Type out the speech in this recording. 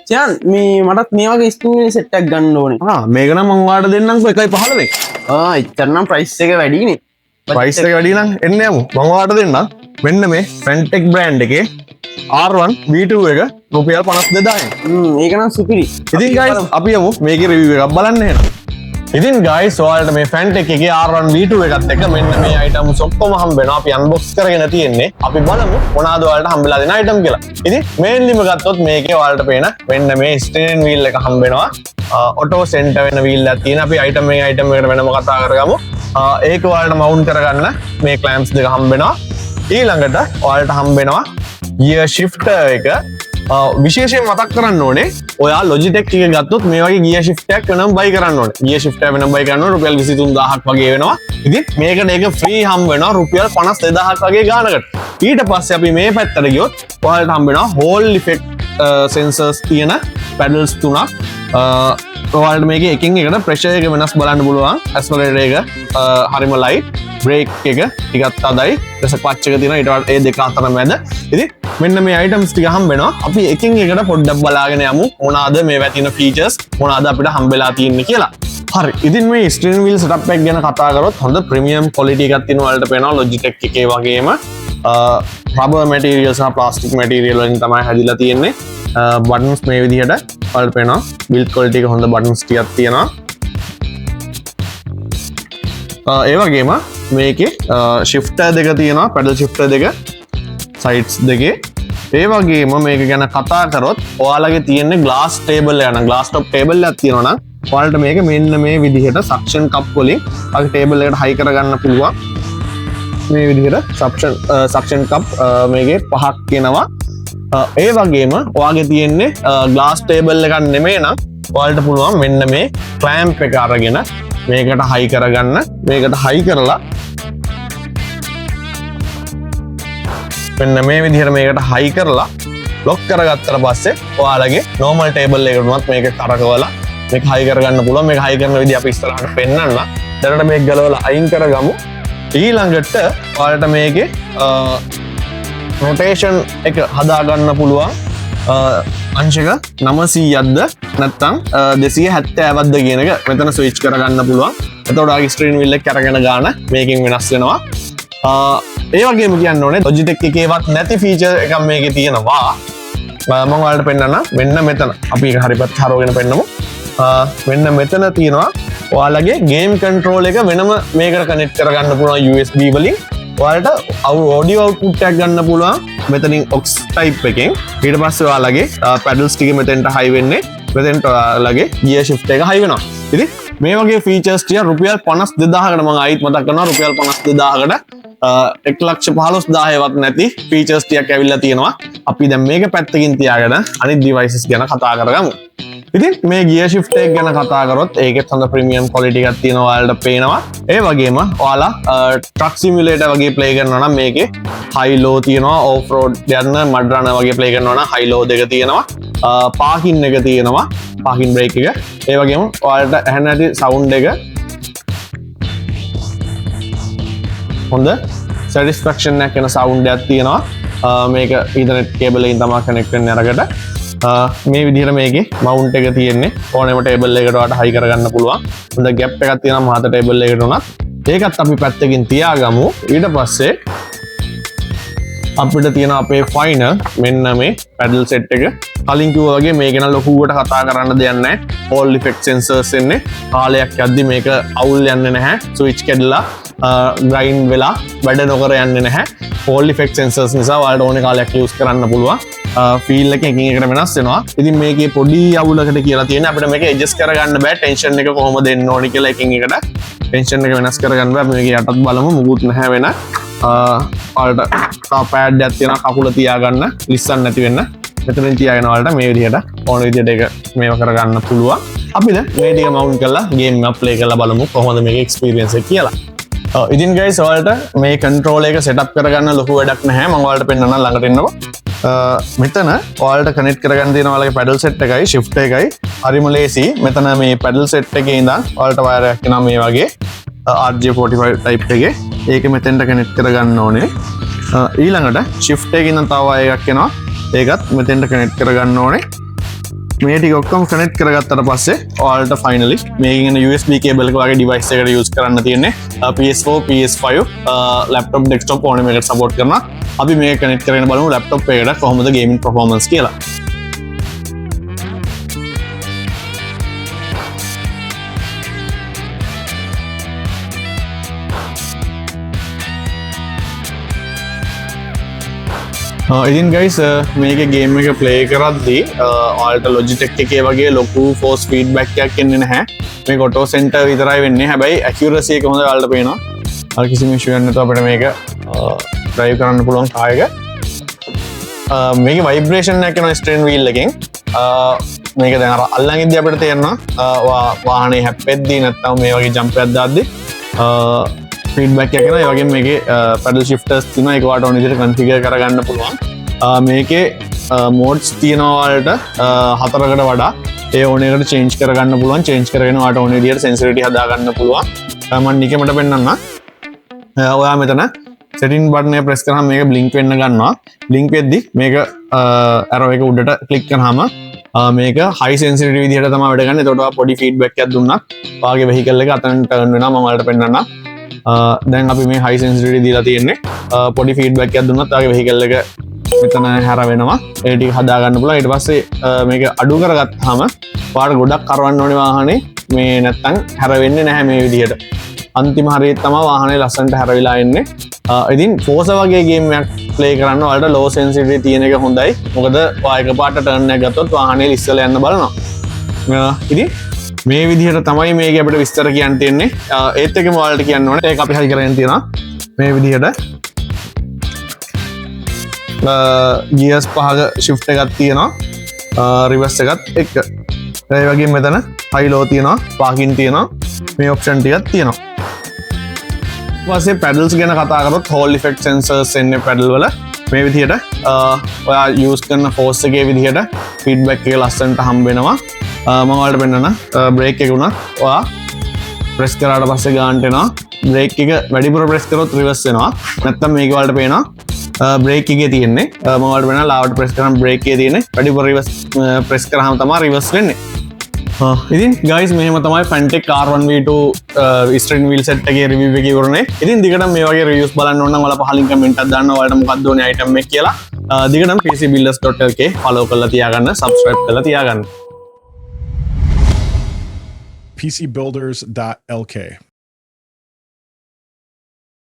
චයන් මේ මටත් මේ වගේ ස්ටූල් සෙට් එකක් ගන්න ඕනේ. මේක නම් මම ඔයාලට දෙන්නම්කෝ 1.15. එච්චර නම් ප්‍රයිස් එක වැඩිනේ. ප්‍රයිස් එක වැඩි නම් එන්න යමු. මම ඔයාලට දෙන්නම්. මෙන්න මේ Fentech brand එකේ R1 V2 එක රුපියල් 52000. ඒක නම් සුපිරි. ඉතින් guys අපි යමු මේකේ review එකක් බලන්න එහෙනම්. ඉතින් guys ඔයාලට මේ Fentech එකේ R1 V2 එකත් එක්ක මෙන්න මේ items ඔක්කොම හම්බ වෙනවා. අපි unbox කරගෙන තියෙන්නේ. අපි බලමු මොනවාද ඔයාලට හම්බෙලා දෙන item කියලා. ඉතින් mainlyම ගත්තොත් මේකේ ඔයාලට පේන මෙන්න මේ steering wheel එක හම්බ වෙනවා. auto center වෙන wheel එකක් තියෙන. අපි item එකට වෙනම කතා කරගමු. ඒක ඔයාලට mount කරගන්න මේ clamps දෙක හම්බ වෙනවා. ඊළඟට ඔයාලට හම්බ වෙනවා gear shifter එක. විශේෂයෙන් මතක් කරන්න ඕනේ ඔයා Logitech එක ගත්තොත් මේ වගේ gear shifter එකක් වෙනම buy කරන්න ඕනේ. gear shifter වෙනම buy කරනවා රුපියල් 23000ක් වගේ වෙනවා. ඉතින් මේකට ඒක free හම්බ වෙනවා රුපියල් 52000ක් වගේ ගානකට. ඊට පස්සේ අපි මේ පැත්තට ගියොත් ඔයාලට හම්බ වෙනවා Hall effect sensors තියෙන pedals තුනක්. ඔයාලට මේකේ එකින් එකට pressure එක වෙනස් බලන්න පුළුවන්. accelerator එක හරිම light, brake එක ටිකක් තදයි, ඊට පස්සේ එක තියෙනවා ඊට ඒ දෙක අතර මැද. ඉතින් මෙන්න මේ items ටික හම්බ වෙනවා. අපි එකින් එකට පොඩ්ඩක් බලාගෙන යමු මොනවාද මේවා තියෙන features මොනවාද අපිට හම්බෙලා තියෙන්නේ කියලා. හරි. ඉතින් මේ steering wheel setup එක ගැන කතා කරොත් හොඳ premium quality එකක් තියෙනවා. ඔයාලට පේනවා Logitech එකේ වගේම rubber material සහ plastic material වලින් තමයි හැදිලා තියෙන්නේ. buttons මේ විදිහට ඔයාලට පේනවා build quality එක හොඳ buttons ටිකක් තියෙනවා. ඒ වගේම මේකේ shifter දෙක තියෙනවා, pedal shifter දෙක sides දෙකේ. ඒ වගේම මේක ගැන කතා කරොත් ඔයාලගේ තියෙන්නේ glass table එක නම් glass top table එකක් තියෙනවා නම් ඔයාලට මේක මෙන්න මේ විදිහට suction cup වලින් ඔයාගේ table එකට high කරගන්න පුළුවන්. මේ විදිහට suction cup මේකේ පහක් එනවා. ඒ වගේම ඔයාගේ තියෙන්නේ glass table එකක් නෙමෙයි නම් ඔයාලට පුළුවන් මෙන්න මේ clamp එක අරගෙන මේකට high කරගන්න. මේකට high කරලා මෙන්න මේ විදිහට මේකට high කරලා lock කරගත්තට පස්සේ ඔයාලගේ normal table එකට උනත් මේක කරකවලා මේක high කරගන්න පුළුවන්. මේක high කරන විදිහ අපි ඉස්සරහට පෙන්නන්න. දැනට මේක ගලවලා අයින් කරගමු. ඊළඟට ඔයාලට මේකේ rotation එක හදාගන්න පුළුවන්. අංශක 900ක්ද නැත්නම් 270ක්ද කියන එක මෙතන ස්විච් කරගන්න පුළුවන්. එතකොට ඔයාගේ ස්ක්‍රීන් වීල් එක කරගෙන ගන්න මේකෙන් වෙනස් වෙනවා. ඒ වගේම කියන්න ඕනේ Logitech එකේවත් නැති ෆීචර් එකක් මේකේ තියෙනවා. මම ඔයාලට පෙන්නන්න මෙන්න මෙතන. අපි ඒක හරියට හරවගෙන පෙන්නමු. මෙන්න මෙතන තියෙනවා ඔයාලගේ ගේම් කන්ට්‍රෝල් එක වෙනම මේකට කනෙක්ට් කරගන්න පුළුවන් USB වලින්. ඔයාලට audio output එකක් ගන්න පුළුවන් මෙතනින් aux type එකෙන්. ඊට පස්සේ ඔයාලගේ pedals ටික මෙතෙන්ට high වෙන්නේ. මෙතෙන්ට ඔයාලගේ gear shift එක high වෙනවා. ඉතින් මේ වගේ features ටික රුපියල් 52000කට මම ආයිත් මතක් කරනවා රුපියල් 52000කට 1,15,000වත් නැති features ටිකක් ඇවිල්ලා තියෙනවා. අපි දැන් මේක පැත්තකින් තියාගෙන අනිත් devices ගැන කතා කරගමු. ඉතින් මේ gear shift එක ගැන කතා කරොත් ඒකෙත් හොඳ premium quality එකක් තියෙනවා ඔයාලට පේනවා. ඒ වගේම ඔයාලා truck simulator වගේ play කරනවා නම් මේකේ high low තියෙනවා, off road යන mud runner වගේ play කරනවා නම් high low දෙක තියෙනවා. parking එක තියෙනවා, parking brake එක. ඒ වගේම ඔයාලට ඇහෙන ඇති sound එක හොඳ satisfaction එකක් වෙන sound එකක් තියෙනවා. මේක ethernet cable එකකින් තමයි connect වෙන්නේ අරකට. මේ විදිහට මේකේ mount එක තියෙන්නේ ඕනෙම table එකකට ඔයාලට high කරගන්න පුළුවන්. හොඳ gap එකක් තියෙනවා මහත table එකකට උනත්. ඒකත් අපි පැත්තකින් තියාගමු. ඊට පස්සේ අපිට තියෙන අපේ final මෙන්න මේ pedal set එක. කලින් කිව්වා වගේ මේක නම් ලොකුවට කතා කරන්න දෙයක් නැහැ. Hall effect sensors එන්නේ. කාලයක් යද්දි මේක අවුල් යන්නේ නැහැ. switch කැඩලා grind වෙලා වැඩ නොකර යන්නේ නැහැ. Hall effect sensors නිසා ඔයාලට ඕනේ කාලයක් use කරන්න පුළුවන්. feel එක එකින් එකට වෙනස් වෙනවා. ඉතින් මේකේ පොඩි අවුලකට කියලා තියෙන අපිට මේක adjust කරගන්න බෑ. tension එක කොහොමද දෙන්න ඕනේ කියලා එකින් එකට tension එක වෙනස් කරගන්න බෑ. මේක යටත් බලමු මුකුත් නැහැ වෙන. ඔයාලට pad එකක් තියෙනවා කකුල තියාගන්න ලිස්සන්න නැති වෙන්න. මෙතනින් තියාගෙන ඔයාලට මේ විදිහට ඕන විදිහට ඒක මේව කරගන්න පුළුවන්. අපි දැන් මේ ටික mount කරලා game එක play කරලා බලමු කොහොමද මේකේ experience එක කියලා. ඉතින් guys ඔයාලට මේ control එක setup කරගන්න ලොකු වැඩක් නැහැ. මම ඔයාලට පෙන්නන්න ළඟට එන්නකො. මෙතන ඔයාලට කනෙක්ට් කරගන්න තියෙන ඔයාලගේ pedal set එකයි shift එකයි හරිම ලේසි. මෙතන මේ pedal set එකේ ඉඳන් ඔයාලට wire එකක් එනවා මේ වගේ RJ45 type එකේ. ඒක මෙතෙන්ට කනෙක්ට් කරගන්න ඕනේ. ඊළඟට shift එකේ ඉඳන් තව wire එකක් එනවා. ඒකත් මෙතෙන්ට කනෙක්ට් කරගන්න ඕනේ. මේ ටික ඔක්කොම කනෙක්ට් කරගත්තට පස්සේ ඔයාලට ෆයිනලි මේකෙන් USB කේබල් එක වගේ ඩිවයිස් එකකට යූස් කරන්න තියෙන්නේ. PS4 PS5 laptop desktop ඕනෙම එකට සපෝට් කරනවා. අපි මේක කනෙක්ට් කරගෙන බලමු laptop එකකට කොහොමද ගේමින් performance කියලා. ඉතින් ගයිස් මේක ගේම් එක ප්ලේ කරද්දී ඔයාලට Logitech එකේ වගේ ලොකු force feedback එකක් එන්නේ නැහැ. මේක auto center විතරයි වෙන්නේ. හැබැයි accuracy එක හොඳ ඔයාලට පේනවා. අර කිසිම issue එකක් නැතුව අපිට මේක drive කරන්න පුළුවන් කායක. මේකේ vibration එකක් එනවා steering wheel එකෙන්. මේක දැන් අර අල්ලන් ඉද්දී අපිට තේරෙනවා වාහනේ හැප්පෙද්දී නැත්නම් මේ වගේ jump එකක් දාද්දී ෆීඩ්බැක් එකක් එනවා. ඒ වගේම මේකේ pedal shifters තියෙනවා. ඒක ඔයාලට ඕන විදිහට configure කරගන්න පුළුවන්. මේකේ modes තියෙනවා ඔයාලට 4කට වඩා. ඒ ඕන එකට change කරගන්න පුළුවන්. change කරගෙන ඔයාලට ඕන විදිහට sensitivity හදාගන්න පුළුවන්. මම නිකමට පෙන්නන්න. ඔයා මෙතන setting button එක press කරාම මේක blink වෙන්න ගන්නවා. blink වෙද්දි මේක arrow එක උඩට click කරාම මේක high sensitivity විදිහට තමයි වැඩ ගන්න. එතකොට ඔයා පොඩි feedback එකක් දුන්නා. ඔයාගේ vehicle එක අතන turn වෙනවා. මම ඔයාලට පෙන්නන්නම්. දැන් අපි මේ high sensitivity දීලා තියෙන්නේ. පොඩි feedback එකක් දුන්නත් ඔයාගේ vehicle එක මෙතන හැර වෙනවා. ඒ ටික හදා ගන්න පුළුවන්. ඊට පස්සේ මේක අඩු කරගත්තාම ඔයාලට ගොඩක් කරවන්න ඕනේ වාහනේ. මේ නැත්තම් හැර වෙන්නේ නැහැ මේ විදිහට. අන්තිම හරියට තමයි වාහනේ ලස්සනට හැරවිලා එන්නේ. ඉතින් Forza වගේ ගේම් එකක් ප්ලේ කරන්න ඔයාලට low sensitivity තියෙන එක හොඳයි. මොකද ඔයා එකපාරට turn එකක් ගත්තොත් වාහනේ ඉස්සෙල්ලා යන්න බලනවා. ඉතින් මේ විදිහට තමයි මේක අපිට විස්තර කියන්න තියෙන්නේ. ඒත් එකම ඔයාලට කියන්න ඕනේ. ඒක අපි හරි කරගෙන තියෙනවා. මේ විදිහට gears පහක shift එකක් තියෙනවා. reverse එකත් එක්ක. ඒ වගේම මෙතන high low තියෙනවා, parking තියෙනවා. මේ option ටිකක් තියෙනවා. ඊපස්සේ pedals ගැන කතා කරොත් hall effect sensors එන්නේ pedal වල. මේ විදිහට ඔයා use කරන force එකේ විදිහට feedback එක ලස්සනට හම්බ වෙනවා. මම ඔයාලට පෙන්නන්න බ්‍රේක් එක උනත් ඔයා ප්‍රෙස් කරාට පස්සේ ගානට එනවා. බ්‍රේක් එක වැඩිපුර ප්‍රෙස් කරොත් රිවර්ස් වෙනවා. නැත්නම් මේක ඔයාලට පේනවා බ්‍රේක් එකේ තියෙන්නේ. මම ඔයාලට පෙන්නන ලාවට ප්‍රෙස් කරාම බ්‍රේක් එකේ තියෙන්නේ. වැඩිපුර රිවර්ස් ප්‍රෙස් කරාම තමයි රිවර්ස් වෙන්නේ. ඉතින් guys මෙහෙම තමයි Fantech R1V2 steering wheel set එකේ review එක ඉවරනේ. ඉතින් දිගටම මේ වගේ reviews බලන්න ඕන නම් ඔයාලා පහලින් comment එකක් දාන්න. ඔයාලට මොකක්ද ඕනේ item එක කියලා. දිගටම pcbuilders.lk follow කරලා තියාගන්න, subscribe කරලා තියාගන්න. pcbuilders.lk